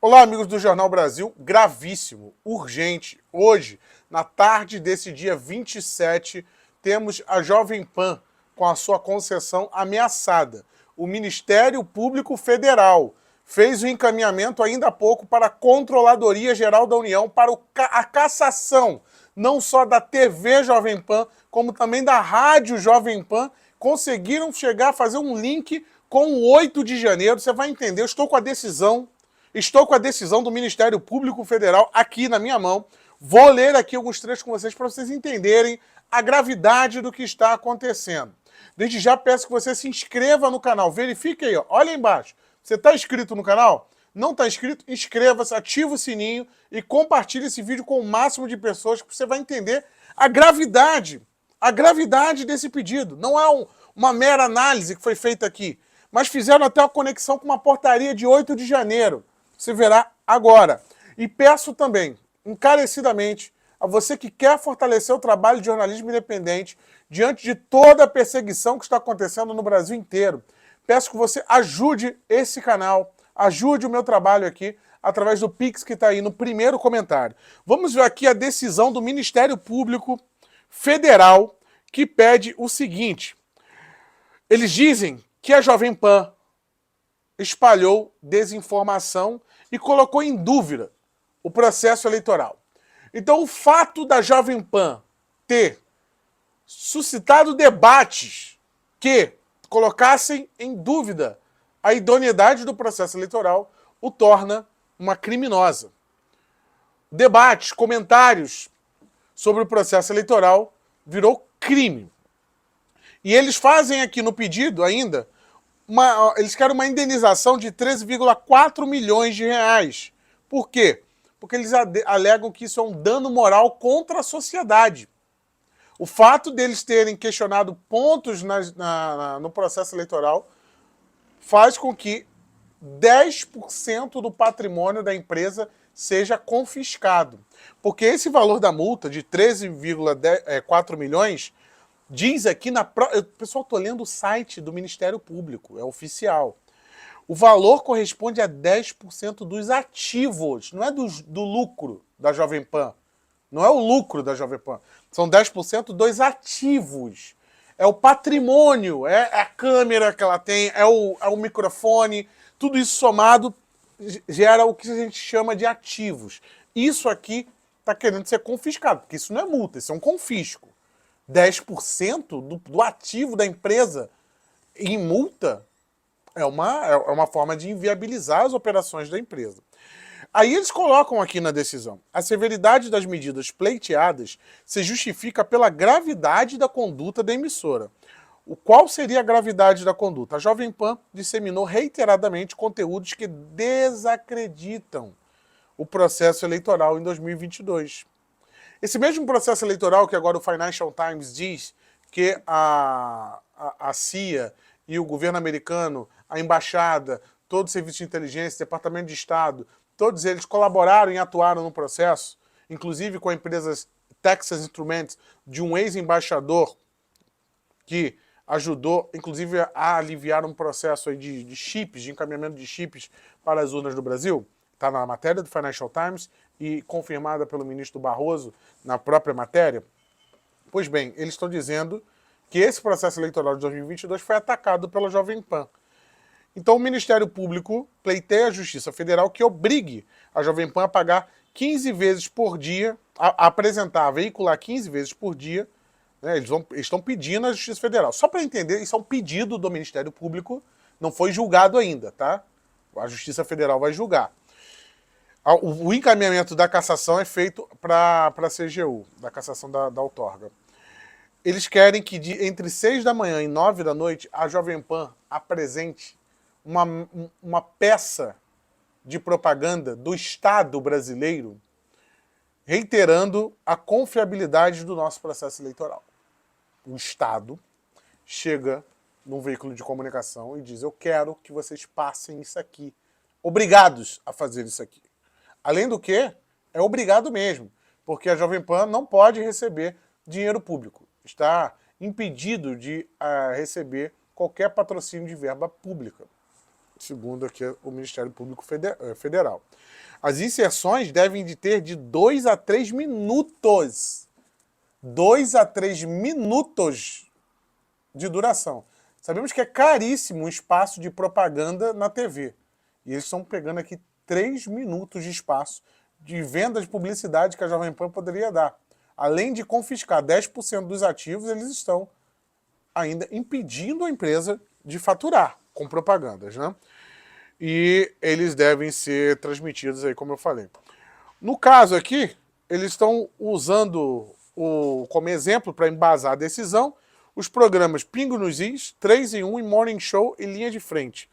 Olá, amigos do Jornal Brasil. Gravíssimo, urgente. Hoje, na tarde desse dia 27, temos a Jovem Pan com a sua concessão ameaçada. O Ministério Público Federal fez o encaminhamento ainda há pouco para a Controladoria Geral da União para a cassação, não só da TV Jovem Pan, como também da Rádio Jovem Pan. Conseguiram chegar a fazer um link com o 8 de janeiro. Você vai entender, eu estou com a decisão do Ministério Público Federal aqui na minha mão. Vou ler aqui alguns trechos com vocês para vocês entenderem a gravidade do que está acontecendo. Desde já peço que você se inscreva no canal. Verifique aí, ó. Olha aí embaixo. Você está inscrito no canal? Não está inscrito? Inscreva-se, ativa o sininho e compartilhe esse vídeo com o máximo de pessoas, que você vai entender a gravidade desse pedido. Não é uma mera análise que foi feita aqui, mas fizeram até a conexão com uma portaria de 8 de janeiro. Você verá agora. E peço também, encarecidamente, a você que quer fortalecer o trabalho de jornalismo independente diante de toda a perseguição que está acontecendo no Brasil inteiro, peço que você ajude esse canal, ajude o meu trabalho aqui, através do Pix que está aí no primeiro comentário. Vamos ver aqui a decisão do Ministério Público Federal, que pede o seguinte. Eles dizem que a Jovem Pan espalhou desinformação e colocou em dúvida o processo eleitoral. Então, o fato da Jovem Pan ter suscitado debates que colocassem em dúvida a idoneidade do processo eleitoral o torna uma criminosa. Debates, comentários sobre o processo eleitoral virou crime. E eles fazem aqui no pedido ainda eles querem uma indenização de 13,4 milhões de reais. Por quê? Porque eles alegam que isso é um dano moral contra a sociedade. O fato deles terem questionado pontos no processo eleitoral faz com que 10% do patrimônio da empresa seja confiscado. Porque esse valor da multa de 13,4 milhões... diz aqui pessoal, estou lendo o site do Ministério Público, é oficial. O valor corresponde a 10% dos ativos, não é do lucro da Jovem Pan. Não é o lucro da Jovem Pan. São 10% dos ativos. É o patrimônio, é a câmera que ela tem, é o microfone. Tudo isso somado gera o que a gente chama de ativos. Isso aqui está querendo ser confiscado, porque isso não é multa, isso é um confisco. 10% do ativo da empresa em multa é uma forma de inviabilizar as operações da empresa. Aí eles colocam aqui na decisão: a severidade das medidas pleiteadas se justifica pela gravidade da conduta da emissora. Qual seria a gravidade da conduta? A Jovem Pan disseminou reiteradamente conteúdos que desacreditam o processo eleitoral em 2022. Esse mesmo processo eleitoral que agora o Financial Times diz que a CIA e o governo americano, a embaixada, todo o serviço de inteligência, departamento de Estado, todos eles colaboraram e atuaram no processo, inclusive com a empresa Texas Instruments, de um ex-embaixador que ajudou, inclusive, a aliviar um processo aí de chips, de encaminhamento de chips para as urnas do Brasil. Está na matéria do Financial Times e confirmada pelo ministro Barroso na própria matéria. Pois bem, eles estão dizendo que esse processo eleitoral de 2022 foi atacado pela Jovem Pan. Então o Ministério Público pleiteia a Justiça Federal que obrigue a Jovem Pan a pagar 15 vezes por dia, a apresentar, a veicular 15 vezes por dia, né? Eles estão pedindo à Justiça Federal. Só para entender, isso é um pedido do Ministério Público, não foi julgado ainda, tá? A Justiça Federal vai julgar. O encaminhamento da cassação é feito para a CGU, da cassação da outorga. Eles querem que entre 6 da manhã e 9 da noite a Jovem Pan apresente uma peça de propaganda do Estado brasileiro reiterando a confiabilidade do nosso processo eleitoral. O Estado chega num veículo de comunicação e diz: eu quero que vocês passem isso aqui. Obrigados a fazer isso aqui. Além do que, é obrigado mesmo, porque a Jovem Pan não pode receber dinheiro público. Está impedido de receber qualquer patrocínio de verba pública. segundo aqui o Ministério Público Federal. As inserções devem ter de 2 a 3 minutos. 2 a 3 minutos de duração. Sabemos que é caríssimo um espaço de propaganda na TV. E eles estão pegando aqui 3 minutos de espaço de venda de publicidade que a Jovem Pan poderia dar. Além de confiscar 10% dos ativos, eles estão ainda impedindo a empresa de faturar com propagandas, né? E eles devem ser transmitidos aí, como eu falei. No caso aqui, eles estão usando como exemplo para embasar a decisão os programas Pingo nos Is, 3 em 1 e Morning Show e Linha de Frente.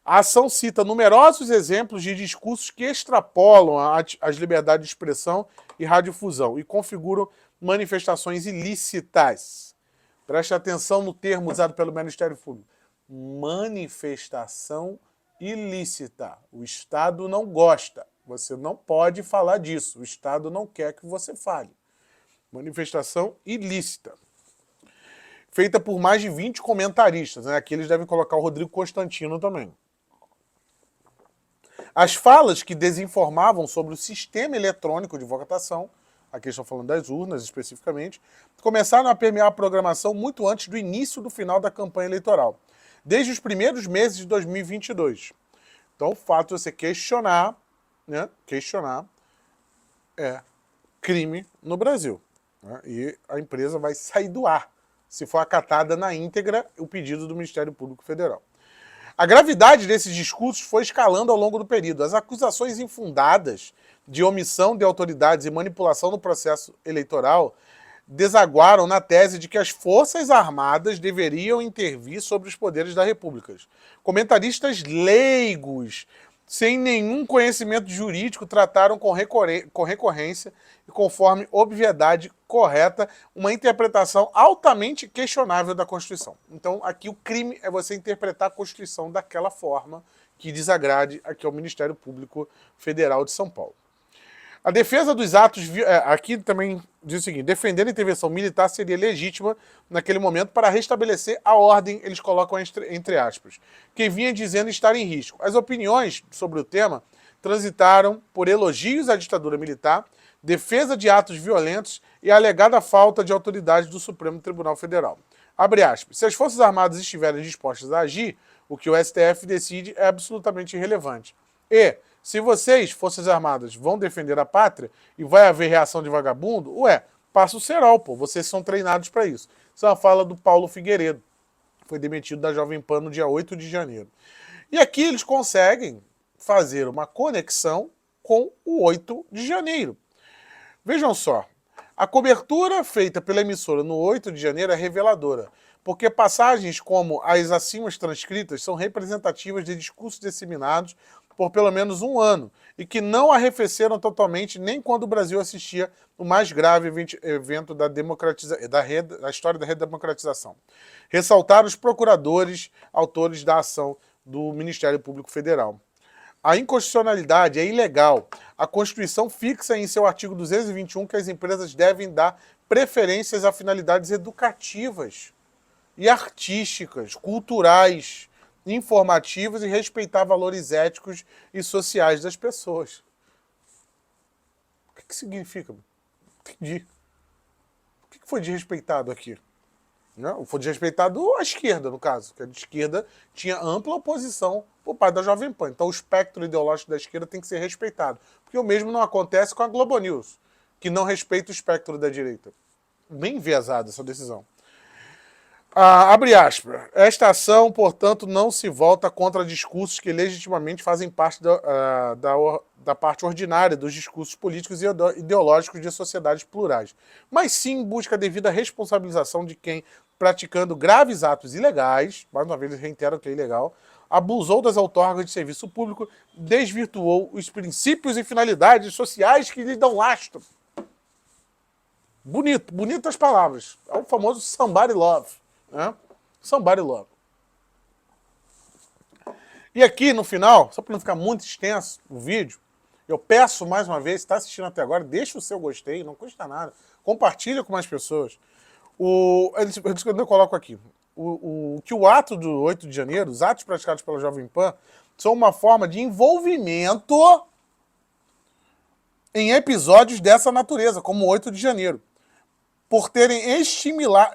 A ação cita numerosos exemplos de discursos que extrapolam as liberdades de expressão e radiodifusão e configuram manifestações ilícitas. Preste atenção no termo usado pelo Ministério Público. Manifestação ilícita. O Estado não gosta. Você não pode falar disso. O Estado não quer que você fale. Manifestação ilícita. Feita por mais de 20 comentaristas. Né? Aqui eles devem colocar o Rodrigo Constantino também. As falas que desinformavam sobre o sistema eletrônico de votação, aqui estão falando das urnas especificamente, começaram a permear a programação muito antes do início do final da campanha eleitoral, desde os primeiros meses de 2022. Então, o fato de você questionar, né, é crime no Brasil. Né, e a empresa vai sair do ar, se for acatada na íntegra o pedido do Ministério Público Federal. A gravidade desses discursos foi escalando ao longo do período. As acusações infundadas de omissão de autoridades e manipulação no processo eleitoral desaguaram na tese de que as Forças Armadas deveriam intervir sobre os poderes da República. Comentaristas leigos, sem nenhum conhecimento jurídico, trataram com recorrência e conforme obviedade correta uma interpretação altamente questionável da Constituição. Então, aqui o crime é você interpretar a Constituição daquela forma que desagrade aqui ao Ministério Público Federal de São Paulo. A defesa dos atos, aqui também diz o seguinte, defender a intervenção militar seria legítima naquele momento para restabelecer a ordem, eles colocam entre aspas, que vinha dizendo estar em risco. As opiniões sobre o tema transitaram por elogios à ditadura militar, defesa de atos violentos e a alegada falta de autoridade do Supremo Tribunal Federal. Abre aspas, se as Forças Armadas estiverem dispostas a agir, o que o STF decide é absolutamente irrelevante. E, se vocês, Forças Armadas, vão defender a pátria e vai haver reação de vagabundo, passa o cerol, pô, vocês são treinados para isso. Isso é uma fala do Paulo Figueiredo, foi demitido da Jovem Pan no dia 8 de janeiro. E aqui eles conseguem fazer uma conexão com o 8 de janeiro. Vejam só, a cobertura feita pela emissora no 8 de janeiro é reveladora, porque passagens como as acima transcritas são representativas de discursos disseminados por pelo menos um ano, e que não arrefeceram totalmente nem quando o Brasil assistia o mais grave evento da história da redemocratização. Ressaltaram os procuradores, autores da ação do Ministério Público Federal. A inconstitucionalidade é ilegal. A Constituição fixa em seu artigo 221 que as empresas devem dar preferências a finalidades educativas e artísticas, culturais, informativos e respeitar valores éticos e sociais das pessoas. O que significa? Entendi. O que foi desrespeitado aqui? Não, foi desrespeitado a esquerda, no caso, que a esquerda tinha ampla oposição por parte da Jovem Pan. Então o espectro ideológico da esquerda tem que ser respeitado. Porque o mesmo não acontece com a Globo News, que não respeita o espectro da direita. Bem enviesada essa decisão. Abre aspas. Esta ação, portanto, não se volta contra discursos que legitimamente fazem parte da parte ordinária dos discursos políticos e ideológicos de sociedades plurais, mas sim busca a devida responsabilização de quem, praticando graves atos ilegais, mais uma vez reitero que é ilegal, abusou das outorgas de serviço público, desvirtuou os princípios e finalidades sociais que lhe dão lastro. Bonito, bonitas palavras. É o famoso somebody love. Né? Somebody love. E aqui no final, só para não ficar muito extenso o vídeo, eu peço mais uma vez, se está assistindo até agora, deixa o seu gostei, não custa nada. Compartilha com mais pessoas. Eu coloco aqui. que o ato do 8 de janeiro, os atos praticados pela Jovem Pan, são uma forma de envolvimento em episódios dessa natureza, como o 8 de janeiro, por terem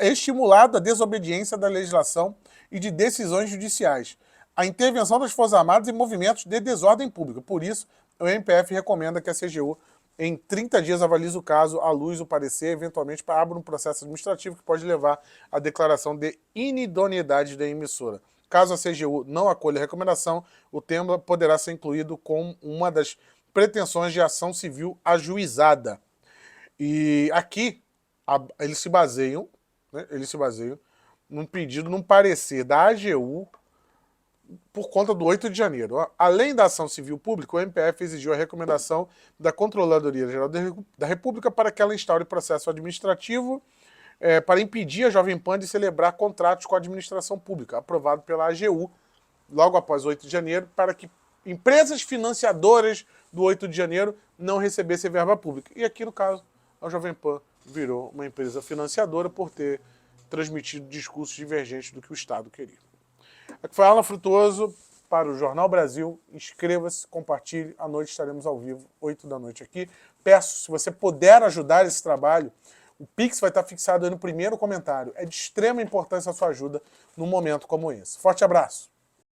estimulado a desobediência da legislação e de decisões judiciais, a intervenção das Forças Armadas em movimentos de desordem pública. Por isso, o MPF recomenda que a CGU, em 30 dias, analise o caso, à luz do parecer, eventualmente abra um processo administrativo que pode levar à declaração de inidoneidade da emissora. Caso a CGU não acolha a recomendação, o tema poderá ser incluído como uma das pretensões de ação civil ajuizada. E aqui eles se baseiam, né, num pedido, num parecer da AGU por conta do 8 de janeiro. Além da ação civil pública, o MPF exigiu a recomendação da Controladoria Geral da República para que ela instaure processo administrativo para impedir a Jovem Pan de celebrar contratos com a administração pública, aprovado pela AGU logo após o 8 de janeiro, para que empresas financiadoras do 8 de janeiro não recebessem verba pública. E aqui, no caso, a Jovem Pan virou uma empresa financiadora por ter transmitido discursos divergentes do que o Estado queria. Aqui foi Alan Frutuoso para o Jornal Brasil. Inscreva-se, compartilhe. À noite estaremos ao vivo, 8 da noite aqui. Peço, se você puder ajudar esse trabalho, o Pix vai estar fixado aí no primeiro comentário. É de extrema importância a sua ajuda num momento como esse. Forte abraço.